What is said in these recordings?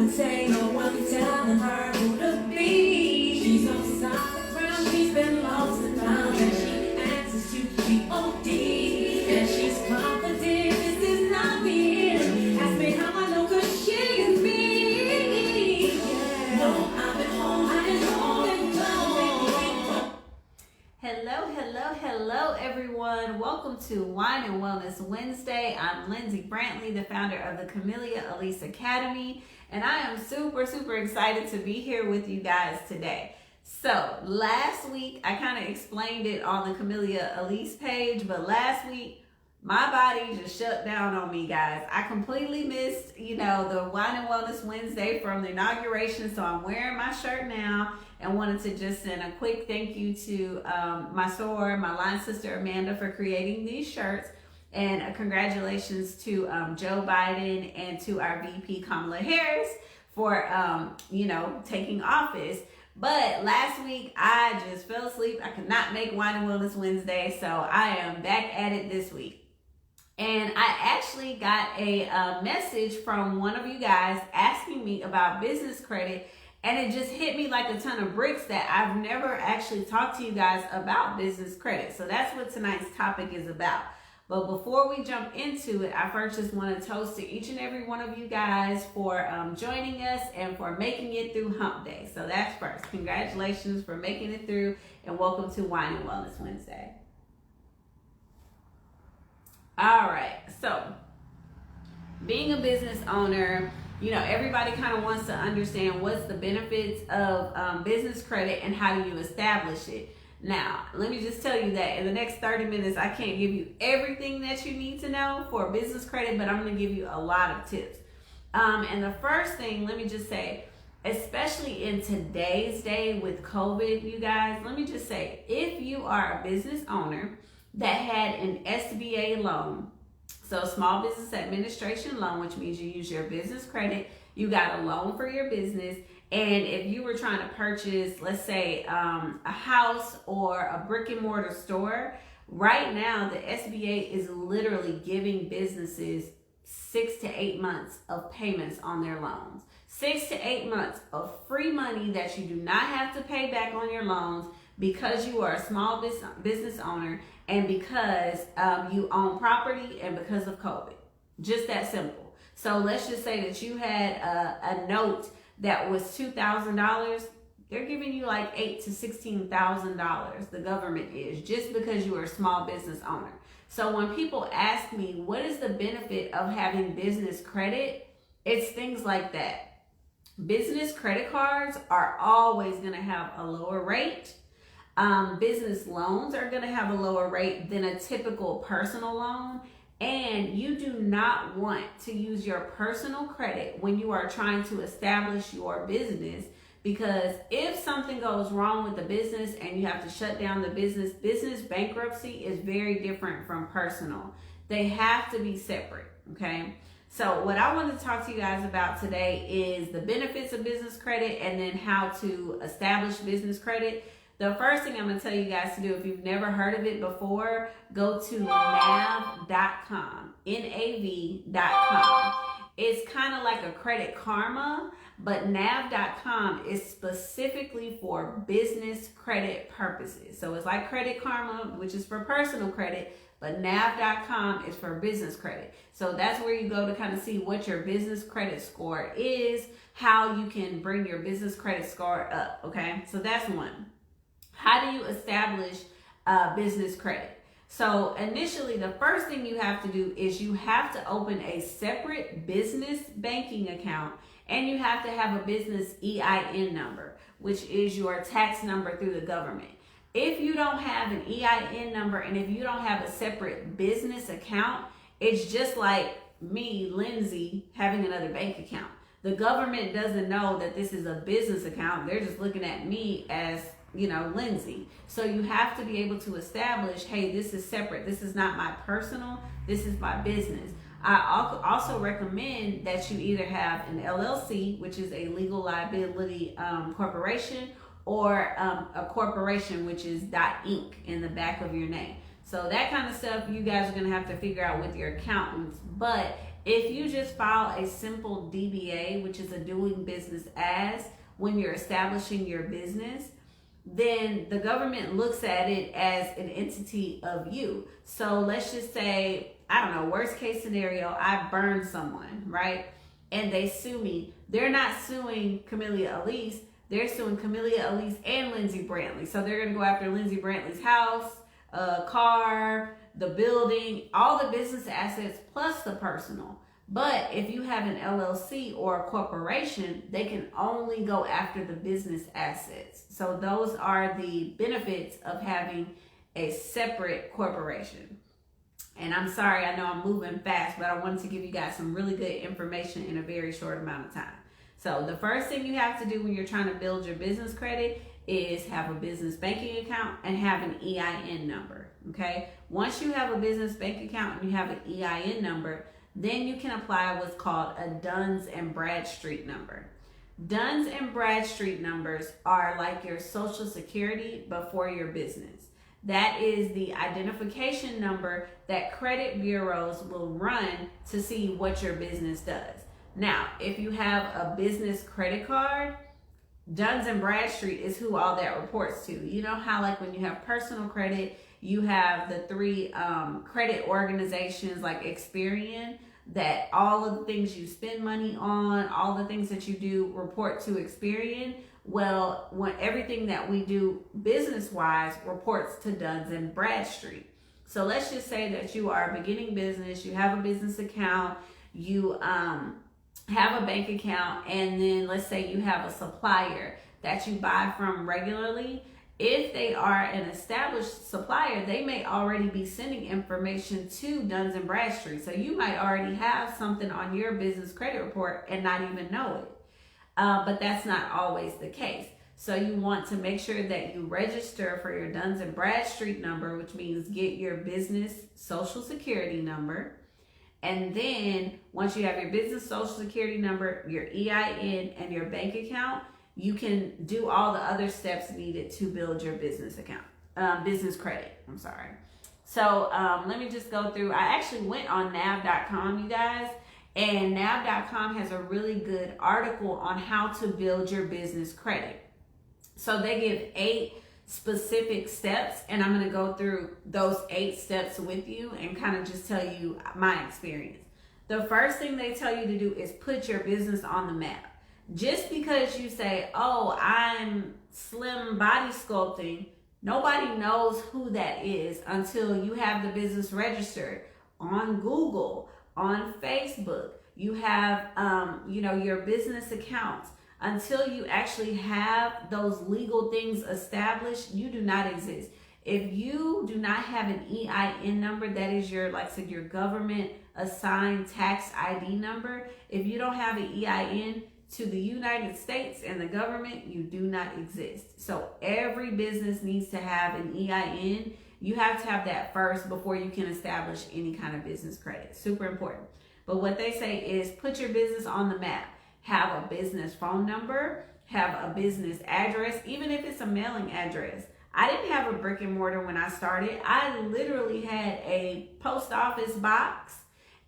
would say no one telling her who to be. She's on solid ground, she's been lost and found, and she answers to G-O-D. And she's confident, this is not me. Ask me how I know, cause she is me. Yeah. No, I've been home, I've been home, and home. Hello, everyone. Welcome to Wine and Wellness Wednesday. I'm Lindsay Brantley, the founder of the Camellia Alise Academy, and I am super excited to be here with you guys today. So last week, I kind of explained it on the Camellia Alise page, but last week, my body just shut down on me, guys. I completely missed, the Wine and Wellness Wednesday from the inauguration, so I'm wearing my shirt now and wanted to just send a quick thank you to my line sister Amanda for creating these shirts, and congratulations to Joe Biden and to our VP Kamala Harris for, taking office. But last week, I just fell asleep. I could not make Wine and Wellness Wednesday, so I am back at it this week. And I actually got a message from one of you guys asking me about business credit, and it just hit me like a ton of bricks that I've never actually talked to you guys about business credit. So that's what tonight's topic is about. But before we jump into it, I first just want to toast to each and every one of you guys for joining us and for making it through Hump Day. So that's first. Congratulations for making it through, and welcome to Wine and Wellness Wednesday. All right, so being a business owner, everybody kind of wants to understand what's the benefits of business credit and how do you establish it. Now, let me just tell you that in the next 30 minutes, I can't give you everything that you need to know for business credit, but I'm going to give you a lot of tips. And the first thing, let me just say, especially in today's day with COVID, you guys, let me just say, if you are a business owner that had an SBA loan, so Small Business Administration loan, which means you use your business credit, you got a loan for your business, and if you were trying to purchase, let's say, a house or a brick and mortar store, right now the SBA is literally giving businesses 6 to 8 months of payments on their loans. 6 to 8 months of free money that you do not have to pay back on your loans because you are a small business owner and because you own property and because of COVID. Just that simple. So let's just say that you had a note that was $2,000. They're giving you like $8,000 to $16,000. The government is, just because you are a small business owner. So when people ask me, what is the benefit of having business credit? It's things like that. Business credit cards are always going to have a lower rate. Business loans are going to have a lower rate than a typical personal loan. And you do not want to use your personal credit when you are trying to establish your business, because if something goes wrong with the business and you have to shut down the business bankruptcy is very different from personal. They have to be separate, okay? So what I want to talk to you guys about today is the benefits of business credit and then how to establish business credit. The first thing I'm going to tell you guys to do, if you've never heard of it before, go to nav.com, NAV.com. It's kind of like a Credit Karma, but nav.com is specifically for business credit purposes. So it's like Credit Karma, which is for personal credit, but nav.com is for business credit. So that's where you go to kind of see what your business credit score is, how you can bring your business credit score up, okay? So that's one. How do you establish business credit? So initially, the first thing you have to do is you have to open a separate business banking account, and you have to have a business EIN number, which is your tax number through the government. If you don't have an EIN number and if you don't have a separate business account, it's just like me, Lindsay, having another bank account. The government doesn't know that this is a business account. They're just looking at me as Lindsay. So you have to be able to establish, hey, this is separate. This is not my personal. This is my business. I also recommend that you either have an LLC, which is a legal liability corporation, or a corporation, which is .inc in the back of your name. So that kind of stuff you guys are going to have to figure out with your accountants. But If you just file a simple DBA, which is a doing business as, when you're establishing your business, then the government looks at it as an entity of you. So let's just say, I don't know, worst case scenario, I burn someone, right? And they sue me. They're not suing Camellia Alise. They're suing Camellia Alise and Lindsay Brantley. So they're going to go after Lindsay Brantley's house, car, the building, all the business assets plus the personal. But if you have an LLC or a corporation, they can only go after the business assets. So those are the benefits of having a separate corporation. And I'm sorry, I know I'm moving fast, but I wanted to give you guys some really good information in a very short amount of time. So the first thing you have to do when you're trying to build your business credit is have a business banking account and have an EIN number, okay? Once you have a business bank account and you have an EIN number, then you can apply what's called a Duns and Bradstreet number. Duns and Bradstreet numbers are like your social security, but for your business. That is the identification number that credit bureaus will run to see what your business does. Now, if you have a business credit card, Duns and Bradstreet is who all that reports to. You know how like when you have personal credit, you have the three credit organizations like Experian, that all of the things you spend money on, all the things that you do report to Experian. Well, when everything that we do business-wise reports to Duns and Bradstreet. So let's just say that you are a beginning business, you have a business account, you have a bank account, and then let's say you have a supplier that you buy from regularly. If they are an established supplier, they may already be sending information to Duns and Bradstreet. So you might already have something on your business credit report and not even know it. But that's not always the case. So you want to make sure that you register for your Duns and Bradstreet number, which means get your business social security number. And then once you have your business social security number, your EIN, and your bank account, you can do all the other steps needed to build your business account, business credit. I'm sorry. So let me just go through. I actually went on nav.com, you guys, and nav.com has a really good article on how to build your business credit. So they give 8 specific steps, and I'm going to go through those 8 steps with you and kind of just tell you my experience. The first thing they tell you to do is put your business on the map. Just because you say, oh, I'm slim body sculpting, nobody knows who that is until you have the business registered on Google, on Facebook. You have, your business accounts. Until you actually have those legal things established, you do not exist. If you do not have an EIN number, that is your, like I said, your government assigned tax ID number. If you don't have an EIN to the United States and the government, you do not exist. So every business needs to have an EIN. You have to have that first before you can establish any kind of business credit. Super important. But what they say is put your business on the map. Have a business phone number, have a business address, even if it's a mailing address. I didn't have a brick and mortar when I started. I literally had a post office box,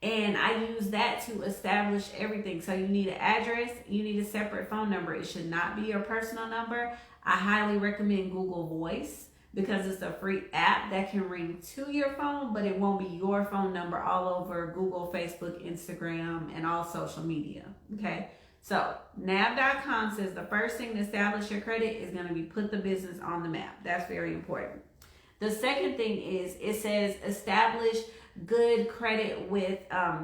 and I used that to establish everything. So you need an address, you need a separate phone number. It should not be your personal number. I highly recommend Google Voice because it's a free app that can ring to your phone, but it won't be your phone number all over Google, Facebook, Instagram, and all social media, okay? So nav.com says the first thing to establish your credit is going to be put the business on the map. That's very important. The second thing is it says establish good credit with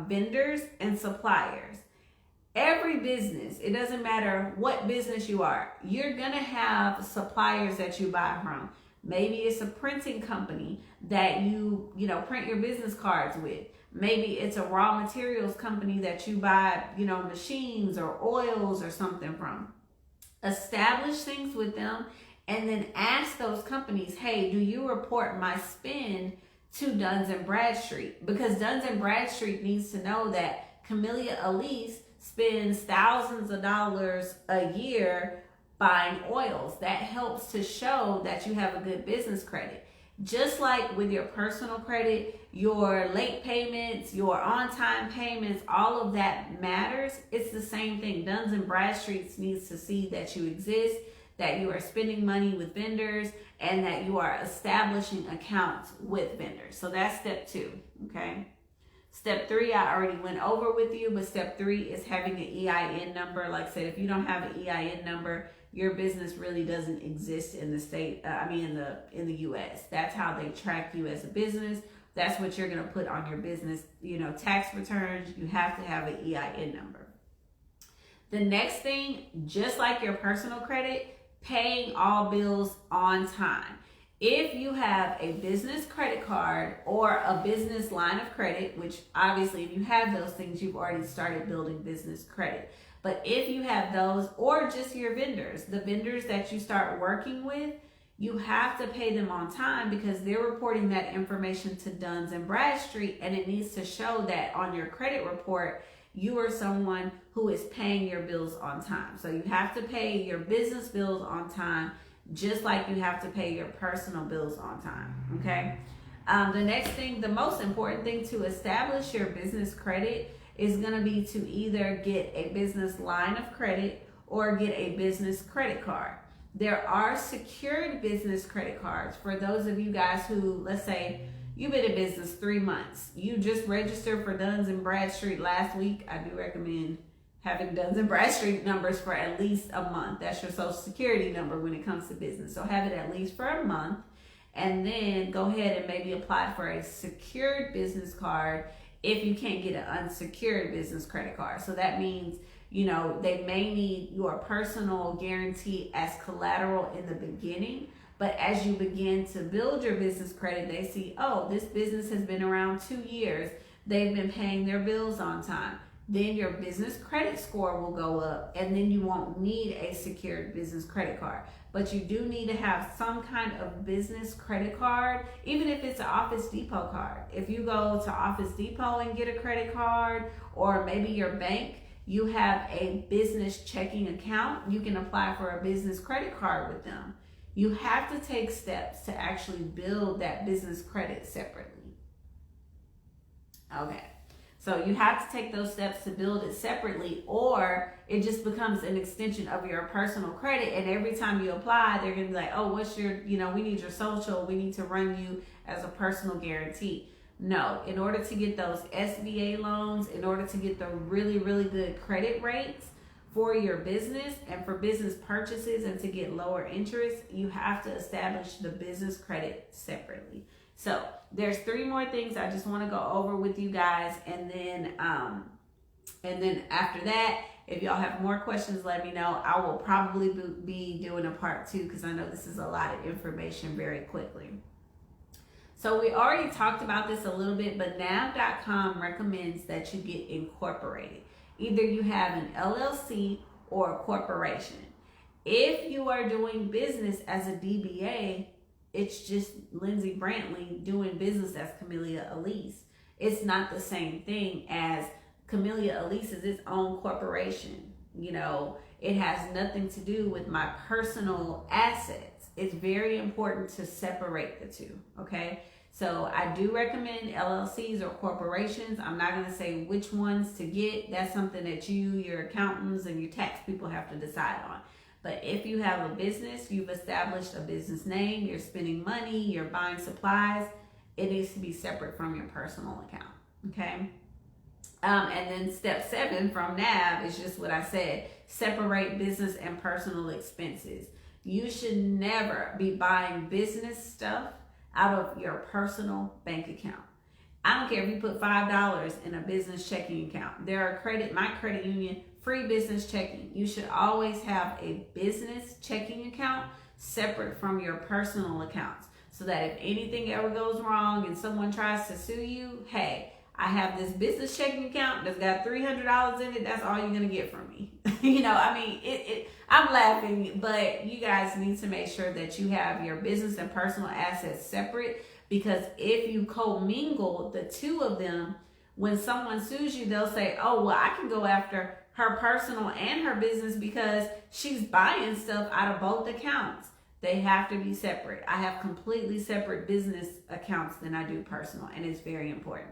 vendors and suppliers. Every business, it doesn't matter what business you are, you're going to have suppliers that you buy from. Maybe it's a printing company that you print your business cards with. Maybe it's a raw materials company that you buy, machines or oils or something from. Establish things with them and then ask those companies, hey, do you report my spend to Duns and Bradstreet? Because Duns and Bradstreet needs to know that Camellia Alise spends thousands of dollars a year buying oils. That helps to show that you have a good business credit. Just like with your personal credit, your late payments, your on-time payments, all of that matters. It's the same thing. Duns and Bradstreet needs to see that you exist, that you are spending money with vendors, and that you are establishing accounts with vendors. So that's step 2, okay? Step 3, I already went over with you, but step 3 is having an EIN number. Like I said, if you don't have an EIN number, your business really doesn't exist in the state, in the US. That's how they track you as a business. That's what you're gonna put on your business, tax returns. You have to have an EIN number. The next thing, just like your personal credit, paying all bills on time. If you have a business credit card or a business line of credit, which obviously if you have those things, you've already started building business credit. But if you have those, or just your vendors, the vendors that you start working with, you have to pay them on time because they're reporting that information to Duns and Bradstreet, and it needs to show that on your credit report, you are someone who is paying your bills on time. So you have to pay your business bills on time, just like you have to pay your personal bills on time, okay? The next thing, the most important thing to establish your business credit is going to be to either get a business line of credit or get a business credit card. There are secured business credit cards for those of you guys who, let's say, you've been in business 3 months. You just registered for Duns and Bradstreet last week. I do recommend having Duns and Bradstreet numbers for at least a month. That's your social security number when it comes to business. So have it at least for a month, and then go ahead and maybe apply for a secured business card if you can't get an unsecured business credit card. So that means, they may need your personal guarantee as collateral in the beginning, but as you begin to build your business credit, they see, oh, this business has been around 2 years. They've been paying their bills on time. Then your business credit score will go up, and then you won't need a secured business credit card. But you do need to have some kind of business credit card, even if it's an Office Depot card. If you go to Office Depot and get a credit card, or maybe your bank, you have a business checking account, you can apply for a business credit card with them. You have to take steps to actually build that business credit separately. Okay. So you have to take those steps to build it separately, or it just becomes an extension of your personal credit. And every time you apply, they're going to be like, oh, what's your, we need your social. We need to run you as a personal guarantee. No, in order to get those SBA loans, in order to get the really, really good credit rates for your business and for business purchases and to get lower interest, you have to establish the business credit separately. So there's 3 more things I just want to go over with you guys, and then after that, if y'all have more questions, let me know. I will probably be doing a part 2 because I know this is a lot of information very quickly. So we already talked about this a little bit, but nav.com recommends that you get incorporated. Either you have an LLC or a corporation. If you are doing business as a DBA, it's just Lindsay Brantley doing business as Camellia Alise. It's not the same thing as Camellia Alise is its own corporation. It has nothing to do with my personal assets. It's very important to separate the two, okay? So I do recommend LLCs or corporations. I'm not going to say which ones to get. That's something that your accountants and your tax people have to decide on. But if you have a business, you've established a business name, you're spending money, you're buying supplies, it needs to be separate from your personal account, okay? And then step 7 from NAV is just what I said, separate business and personal expenses. You should never be buying business stuff out of your personal bank account. I don't care if you put $5 in a business checking account. My credit union, free business checking. You should always have a business checking account separate from your personal accounts, so that if anything ever goes wrong and someone tries to sue you, hey, I have this business checking account that's got $300 in it. That's all you're going to get from me. I'm laughing, but you guys need to make sure that you have your business and personal assets separate, because if you commingle the two of them, when someone sues you, they'll say, oh, well, I can go after her personal and her business because she's buying stuff out of both accounts. They have to be separate. I have completely separate business accounts than I do personal, and it's very important.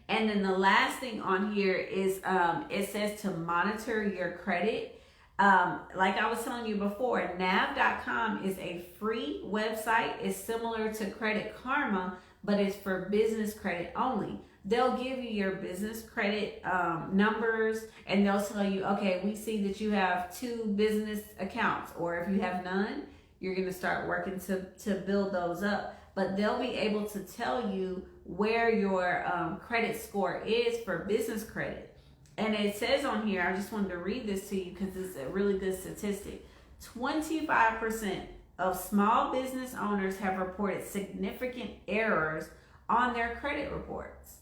And then the last thing on here is it says to monitor your credit. Like I was telling you before, nav.com is a free website. It's similar to Credit Karma, but it's for business credit only. They'll give you your business credit numbers, and they'll tell you, okay, we see that you have 2 business accounts, or if you have none, you're going to start working to build those up. But they'll be able to tell you where your credit score is for business credit. And it says on here, I just wanted to read this to you because it's a really good statistic. 25% of small business owners have reported significant errors on their credit reports.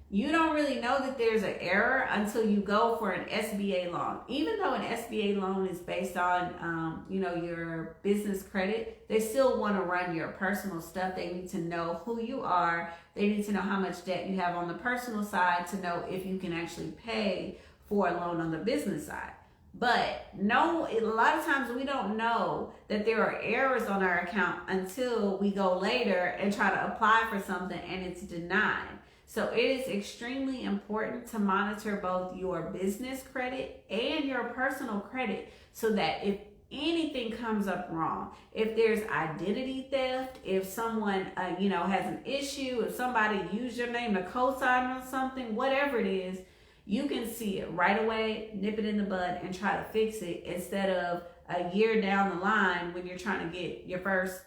You don't really know that there's an error until you go for an SBA loan. Even though an SBA loan is based on, your business credit, they still want to run your personal stuff. They need to know who you are. They need to know how much debt you have on the personal side to know if you can actually pay for a loan on the business side. But no, a lot of times we don't know that there are errors on our account until we go later and try to apply for something and it's denied. So it is extremely important to monitor both your business credit and your personal credit so that if anything comes up wrong, if there's identity theft, if someone has an issue, if somebody used your name to co-sign on something, whatever it is, you can see it right away, nip it in the bud, and try to fix it instead of a year down the line when you're trying to get your first,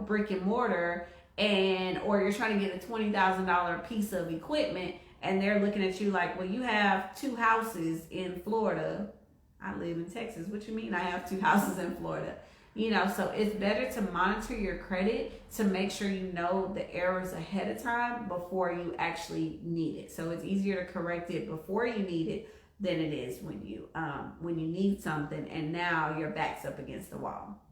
brick and mortar, or you're trying to get a $20,000 piece of equipment, and they're looking at you like, well, you have 2 houses in Florida. I live in Texas. What you mean I have 2 houses in Florida? So it's better to monitor your credit to make sure you know the errors ahead of time before you actually need it. So it's easier to correct it before you need it than it is when you need something and now your back's up against the wall.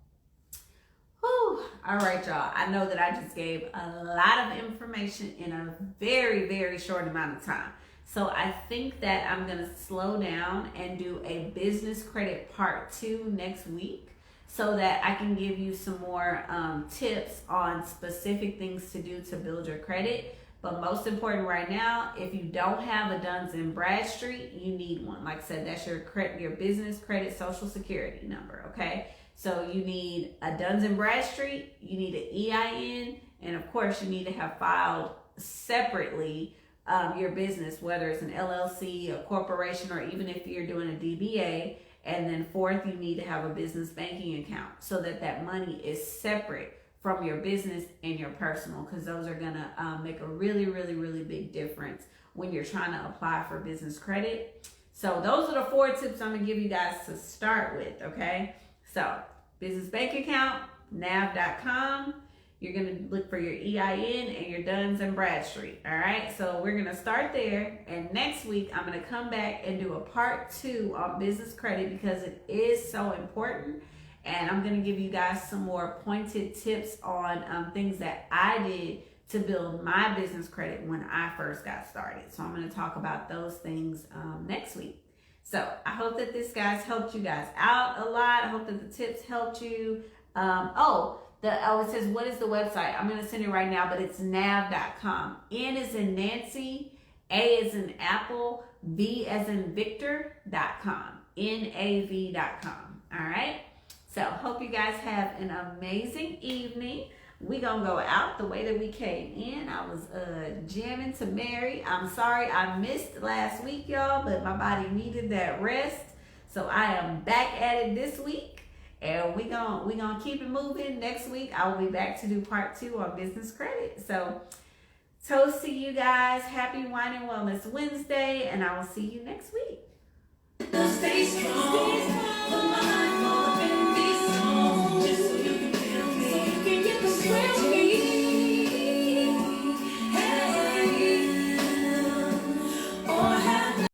Whew. All right, y'all. I know that I just gave a lot of information in a very, very short amount of time. So I think that I'm going to slow down and do a business credit part 2 next week so that I can give you some more tips on specific things to do to build your credit. But most important right now, if you don't have a Duns & Bradstreet, you need one. Like I said, that's your business credit social security number, okay? So you need a Duns & Bradstreet, you need an EIN, and of course you need to have filed separately your business, whether it's an LLC, a corporation, or even if you're doing a DBA. And then 4th, you need to have a business banking account so that money is separate from your business and your personal, because those are gonna make a really, really, really big difference when you're trying to apply for business credit. So those are the 4 tips I'm gonna give you guys to start with, okay? So business bank account, nav.com. You're going to look for your EIN and your Duns & Bradstreet. All right. So we're going to start there. And next week, I'm going to come back and do a part 2 on business credit because it is so important. And I'm going to give you guys some more pointed tips on things that I did to build my business credit when I first got started. So I'm going to talk about those things next week. So I hope that this guys helped you guys out a lot. I hope that the tips helped you. It says, what is the website? I'm going to send it right now, but it's nav.com. N is in Nancy, A is in Apple, V as in Victor.com. NAV.com. All right. So hope you guys have an amazing evening. We gonna go out the way that we came in. I was jamming to Mary. I'm sorry I missed last week, y'all, but my body needed that rest. So I am back at it this week. And we gonna keep it moving. Next week, I will be back to do part 2 on business credit. So, toast to you guys. Happy Wine and Wellness Wednesday. And I will see you next week. Stay strong.